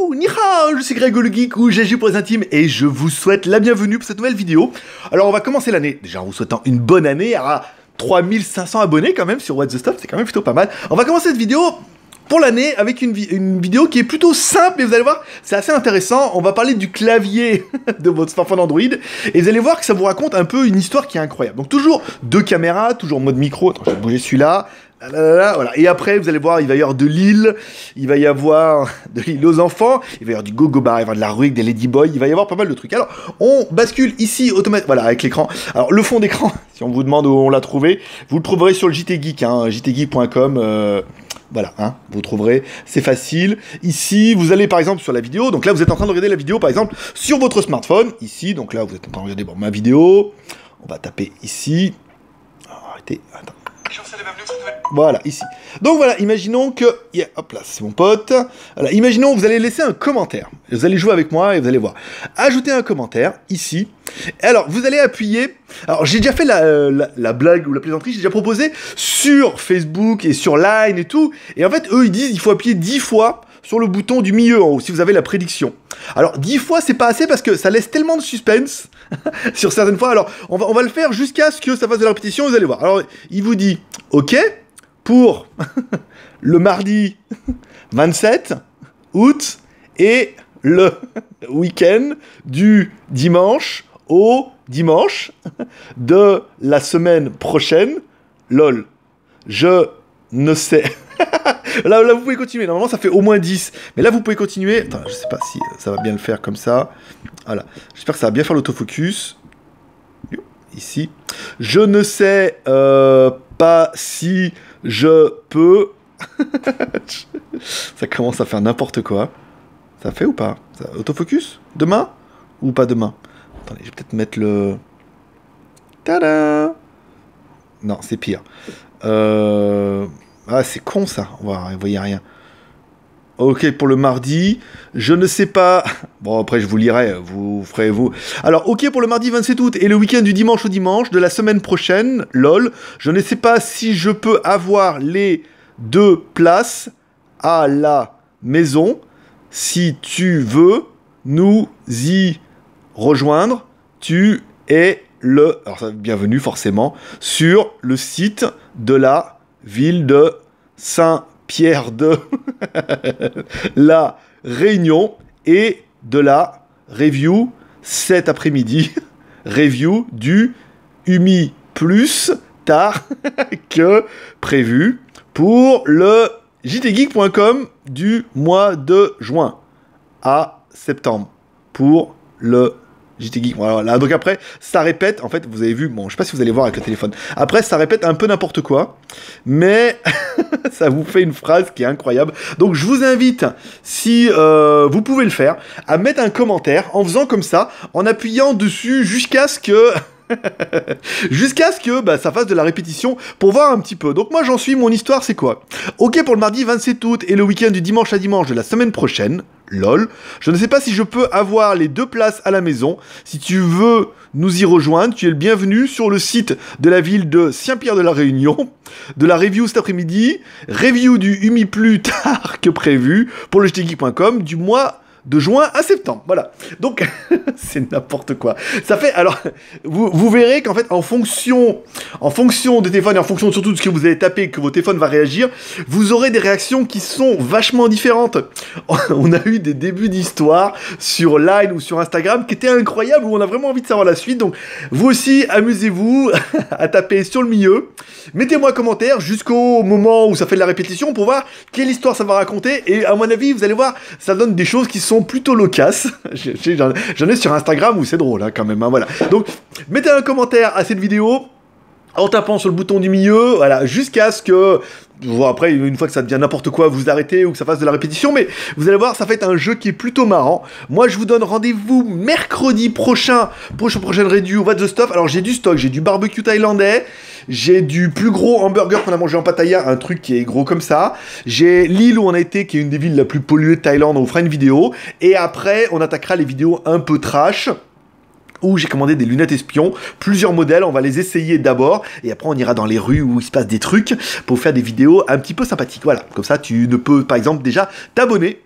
Hello, ni hao, je suis Greg le Geek ou GG pour les intimes et je vous souhaite la bienvenue pour cette nouvelle vidéo. Alors on va commencer l'année, déjà en vous souhaitant une bonne année à 3500 abonnés quand même sur What the Stuff, c'est quand même plutôt pas mal. On va commencer cette vidéo pour l'année avec une vidéo qui est plutôt simple, mais vous allez voir, c'est assez intéressant. On va parler du clavier de votre smartphone Android, et vous allez voir que ça vous raconte un peu une histoire qui est incroyable. Donc toujours deux caméras, toujours mode micro. Attends, je vais bouger celui-là. Voilà. Et après, vous allez voir, il va y avoir de l'île, il va y avoir de l'île aux enfants, il va y avoir du Gogo Bar, il va y avoir de la Ruik, des Ladyboy, il va y avoir pas mal de trucs. Alors, on bascule ici automatiquement, voilà, avec l'écran. Alors, le fond d'écran, si on vous demande où on l'a trouvé, vous le trouverez sur le JT Geek, hein, jtgeek.com. Voilà, hein, vous trouverez, c'est facile. Ici, vous allez par exemple sur la vidéo, donc là vous êtes en train de regarder la vidéo par exemple sur votre smartphone, ici, donc là vous êtes en train de regarder ma vidéo, on va taper ici, arrêtez, attends. Voilà, ici. Donc voilà, imaginons que... hop là, c'est mon pote. Voilà, imaginons que vous allez laisser un commentaire. Vous allez jouer avec moi et vous allez voir. Ajouter un commentaire, ici. Et alors, vous allez appuyer... Alors, j'ai déjà fait la blague ou la plaisanterie, j'ai déjà proposé sur Facebook et sur Line et tout. Et en fait, eux, ils disent qu'il faut appuyer 10 fois sur le bouton du milieu en haut, si vous avez la prédiction. Alors, 10 fois, c'est pas assez parce que ça laisse tellement de suspense sur certaines fois. Alors, on va le faire jusqu'à ce que ça fasse de la répétition, vous allez voir. Alors, il vous dit, OK, pour le mardi 27 août et le week-end du dimanche au dimanche de la semaine prochaine, lol, je ne sais... là, vous pouvez continuer. Normalement, ça fait au moins 10. Mais là, vous pouvez continuer. Attends, je sais pas si ça va bien le faire comme ça. Voilà. J'espère que ça va bien faire l'autofocus. Ici. Je ne sais pas si je peux... Ça commence à faire n'importe quoi. Ça fait ou pas? Autofocus? Demain? Ou pas demain? Attendez, je vais peut-être mettre le... Tada! Non, c'est pire. Ah, c'est con ça. Vous voyez rien. Ok, pour le mardi, je ne sais pas... Bon, après, je vous lirai, vous ferez vous. Alors, ok pour le mardi 27 août et le week-end du dimanche au dimanche de la semaine prochaine, lol. Je ne sais pas si je peux avoir les 2 places à la maison. Si tu veux nous y rejoindre, tu es le... Alors, ça, bienvenue, forcément, sur le site de la ville de Saint-Pierre de la Réunion et de la review cet après-midi, review du UMI plus tard que prévu pour le jtgeek.com du mois de juin à septembre pour le JT Geek. Voilà. Donc après, ça répète, en fait, vous avez vu, bon, je sais pas si vous allez voir avec le téléphone. Après, ça répète un peu n'importe quoi, mais ça vous fait une phrase qui est incroyable. Donc je vous invite, si vous pouvez le faire, à mettre un commentaire en faisant comme ça, en appuyant dessus jusqu'à ce que... ça fasse de la répétition pour voir un petit peu. Donc moi j'en suis, mon histoire c'est quoi? Ok pour le mardi 27 août et le week-end du dimanche à dimanche de la semaine prochaine, lol. Je ne sais pas si je peux avoir les 2 places à la maison. Si tu veux nous y rejoindre, tu es le bienvenu sur le site de la ville de Saint-Pierre de la Réunion, de la review cet après-midi, review du UMI plus tard que prévu pour le jtgeek.com du mois de juin à septembre, voilà. Donc, c'est n'importe quoi. Ça fait, alors, vous verrez qu'en fait, en fonction des téléphones et en fonction surtout de ce que vous avez tapé, que votre téléphone va réagir, vous aurez des réactions qui sont vachement différentes. On a eu des débuts d'histoire sur Line ou sur Instagram qui étaient incroyables, où on a vraiment envie de savoir la suite. Donc, vous aussi, amusez-vous à taper sur le milieu. Mettez-moi un commentaire jusqu'au moment où ça fait de la répétition pour voir quelle histoire ça va raconter. Et à mon avis, vous allez voir, ça donne des choses qui sont plutôt locasses. J'en ai sur Instagram où c'est drôle, hein, quand même. Hein, voilà. Donc, mettez un commentaire à cette vidéo en tapant sur le bouton du milieu, voilà, jusqu'à ce que... Bon, après, une fois que ça devient n'importe quoi, vous arrêtez ou que ça fasse de la répétition, mais vous allez voir, ça fait un jeu qui est plutôt marrant. Moi, je vous donne rendez-vous mercredi prochain pour une prochaine review What the Stuff. Alors, j'ai du stock, j'ai du barbecue thaïlandais, j'ai du plus gros hamburger qu'on a mangé en Pattaya, un truc qui est gros comme ça. J'ai l'île où on a été, qui est une des villes la plus polluée de Thaïlande, on vous fera une vidéo. Et après, on attaquera les vidéos un peu trash, où j'ai commandé des lunettes espions, plusieurs modèles, on va les essayer d'abord, et après on ira dans les rues où il se passe des trucs, pour faire des vidéos un petit peu sympathiques. Voilà, comme ça tu ne peux par exemple déjà t'abonner